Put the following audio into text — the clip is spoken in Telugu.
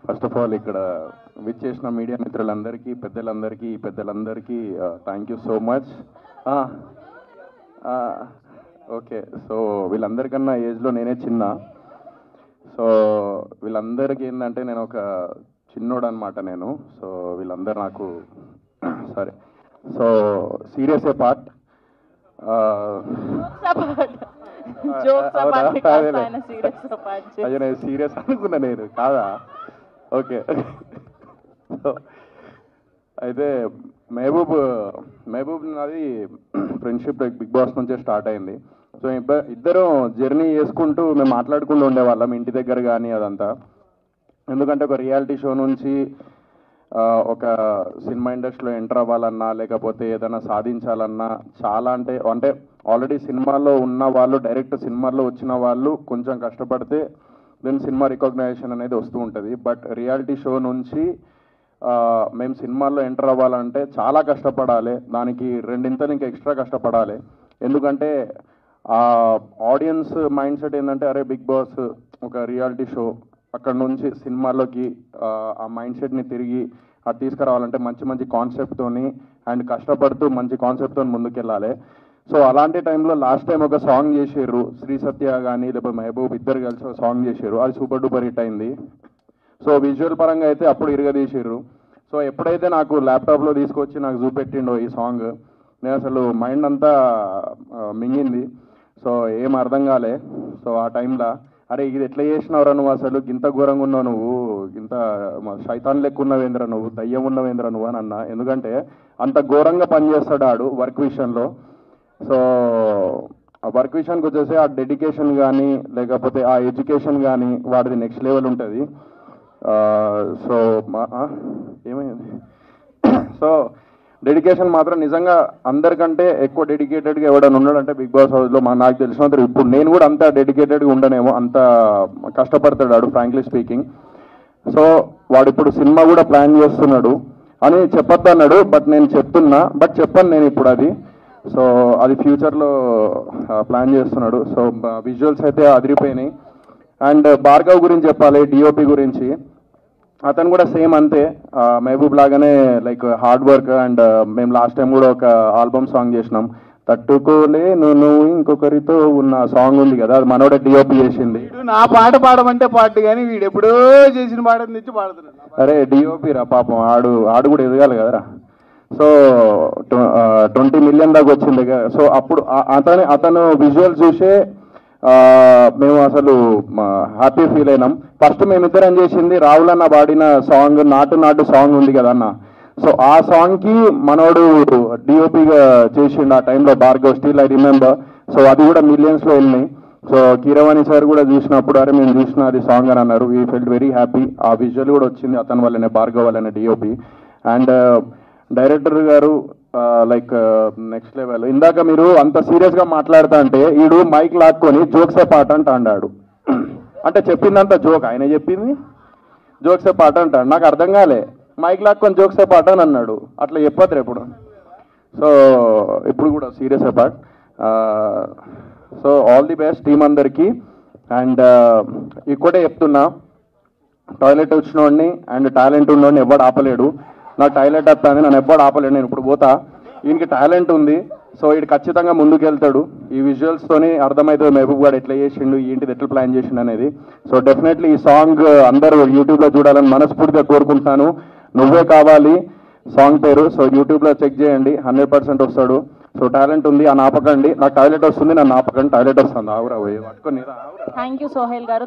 ఫస్ట్ ఆఫ్ ఆల్ ఇక్కడ విచ్చేసిన మీడియా మిత్రులందరికీ పెద్దలందరికీ thank you so much. Okay, so వీళ్ళందరికన్నా ఏజ్లో నేనే చిన్న. సో వీళ్ళందరికీ ఏంటంటే నేను ఒక చిన్నోడు అనమాట నేను. సో వీళ్ళందరూ నాకు సరే. సో సీరియస్ ఏ పార్ట్ అదే నేను సీరియస్ అనుకున్నా నేను కాదా. ఓకే, అయితే మహబూబ్ నాది ఫ్రెండ్షిప్ బిగ్ బాస్ నుంచే స్టార్ట్ అయింది. సో ఇద్దరం జర్నీ చేసుకుంటూ మేము మాట్లాడుకుంటూ ఉండేవాళ్ళం ఇంటి దగ్గర కానీ అదంతా. ఎందుకంటే ఒక రియాలిటీ షో నుంచి ఒక సినిమా ఇండస్ట్రీలో ఎంటర్ అవ్వాలన్నా లేకపోతే ఏదైనా సాధించాలన్నా చాలా అంటే ఆల్రెడీ సినిమాలో ఉన్న వాళ్ళు డైరెక్ట్ సినిమాలో వచ్చిన వాళ్ళు కొంచెం కష్టపడితే దెన్ సినిమా రికగ్నైజేషన్ అనేది వస్తూ ఉంటుంది. బట్ రియాలిటీ షో నుంచి మేము సినిమాల్లో ఎంటర్ అవ్వాలంటే చాలా కష్టపడాలి, దానికి రెండింతలు ఇంకా ఎక్స్ట్రా కష్టపడాలి. ఎందుకంటే ఆడియన్స్ మైండ్ సెట్ ఏంటంటే అరే బిగ్ బాస్ ఒక రియాలిటీ షో, అక్కడ నుంచి సినిమాల్లోకి ఆ మైండ్ సెట్ని తిరిగి అది తీసుకురావాలంటే మంచి మంచి కాన్సెప్ట్తోని అండ్ కష్టపడుతూ మంచి కాన్సెప్ట్తో ముందుకెళ్ళాలి. సో అలాంటి టైంలో లాస్ట్ టైం ఒక సాంగ్ చేసారు, శ్రీ సత్య కానీ లేకపోతే మహబూబ్ ఇద్దరు కలిసి ఒక సాంగ్ చేసారు, అది సూపర్ డూపర్ హిట్ అయింది. సో విజువల్ పరంగా అయితే అప్పుడు ఇరగదీసారు. సో ఎప్పుడైతే నాకు ల్యాప్టాప్లో తీసుకొచ్చి నాకు చూపెట్టిండో ఈ సాంగ్, నేను అసలు మైండ్ అంతా మింగింది. సో ఏం అర్థం కాలే. సో ఆ టైంలో అరే ఇది ఎట్లా చేసినవరా నువ్వు, అసలు ఇంత ఘోరంగా ఉన్నావు నువ్వు, ఇంత శైతాన్ లెక్క ఉన్నవేంద్ర నువ్వు, దయ్యం ఉన్నవేంద్ర నువ్వు అని అన్నా. ఎందుకంటే అంత ఘోరంగా పనిచేస్తాడు ఆడు వర్క్ విషయంలో. సో ఆ వర్క్ విషయానికి వచ్చేసి ఆ డెడికేషన్ కానీ లేకపోతే ఆ ఎడ్యుకేషన్ కానీ వాడిది నెక్స్ట్ లెవెల్ ఉంటుంది. సో ఏమైంది సో డెడికేషన్ మాత్రం నిజంగా అందరికంటే ఎక్కువ డెడికేటెడ్గా ఎవడన్నా ఉన్నాడంటే బిగ్ బాస్ హౌస్లో నాకు తెలిసినంత ఇప్పుడు నేను కూడా అంత డెడికేటెడ్గా ఉండనేమో, అంత కష్టపడతాడు వాడు ఫ్రాంక్లీ స్పీకింగ్. సో వాడు ఇప్పుడు సినిమా కూడా ప్లాన్ చేస్తున్నాడు అని చెప్పొద్దు అన్నాడు, బట్ నేను చెప్తున్నా, బట్ చెప్పాను నేను ఇప్పుడు అది. సో అది ఫ్యూచర్లో ప్లాన్ చేస్తున్నాడు. సో విజువల్స్ అయితే అదిరిపోయినాయి. అండ్ భార్గవ్ గురించి చెప్పాలి, డిఓపి గురించి. అతను కూడా సేమ్ అంతే, మహబూబ్ లాగానే లైక్ హార్డ్ వర్క్. అండ్ మేము లాస్ట్ టైం కూడా ఒక ఆల్బమ్ సాంగ్ చేసినాం, తట్టుకోలే నువ్వు ఇంకొకరితో ఉన్న సాంగ్ ఉంది కదా, అది మనోడే డిఓపి చేసింది. నా పాట పాడమంటే పాట కానీ వీడు ఎప్పుడో చేసిన పాట తెచ్చి పాడుతున్నాడు. అరే డిఓపి రా పాపం, ఆడు కూడా ఎదగాలి కదరా. సో 20 million దాకా వచ్చింది కదా. సో అప్పుడు అతను విజువల్ చూసే మేము అసలు హ్యాపీ ఫీల్ అయినాం. ఫస్ట్ మేమిద్దరం చేసింది రాహుల్ అన్న పాడిన సాంగ్ నాటు సాంగ్ ఉంది కదా అన్న. సో ఆ సాంగ్కి మనోడు డిఓపిగా చేసిండు ఆ టైంలో Bhargav, still I remember. So అది కూడా మిలియన్స్లో వెళ్ళినాయి. సో కీరవాణి సార్ కూడా చూసినప్పుడు అరే మేము చూసిన అది సాంగ్ అని అన్నారు. We felt very happy. ఆ విజువల్ కూడా వచ్చింది అతని వల్లనే, భార్గవ్ వల్లనే డిఓపి. అండ్ డైరెక్టర్ గారు లైక్ నెక్స్ట్ లెవెల్. ఇందాక మీరు అంత సీరియస్గా మాట్లాడుతా అంటే ఈడు మైక్ లాక్కొని జోక్సే పాట అంటాడు. అంటే చెప్పిందంతా జోక్, ఆయన చెప్పింది జోక్సే పాట అంటాడు. నాకు అర్థం కాలే, మైక్ లాక్కొని జోక్సే పాట అని అన్నాడు. అట్లా చెప్పద్దు ఎప్పుడు. సో ఇప్పుడు కూడా serious part. So all the best team అందరికీ. అండ్ ఇక్కడే చెప్తున్నా, టాయిలెట్ వచ్చినోడిని అండ్ టాలెంట్ ఉన్నోడిని ఎవడు ఆపలేడు. నాకు టాయిలెట్ వస్తుంది, నన్ను ఎవ్వడు ఆపలేడు. నేను ఇప్పుడు పోతా, ఈయనకి టాలెంట్ ఉంది. సో వీడు ఖచ్చితంగా ముందుకు వెళ్తాడు. ఈ విజువల్స్తోని అర్థమవుతుంది మహబూబ్ గారు ఎట్లా చేసిండు, ఏంటిది ఎట్లా ప్లాన్ చేసిండు అనేది. సో డెఫినెట్లీ ఈ సాంగ్ అందరూ యూట్యూబ్లో చూడాలని మనస్ఫూర్తిగా కోరుకుంటున్నాను. నువ్వే కావాలి సాంగ్ పేరు. సో యూట్యూబ్లో చెక్ చేయండి, 100% వస్తాడు. సో టాలెంట్ ఉంది అని ఆపకండి. నాకు టాయిలెట్ వస్తుంది, నన్ను ఆపకండి. టాయిలెట్ వస్తుంది, ఆవురా పోయి పట్టుకొని. థ్యాంక్ యూ సోహెల్ గారు.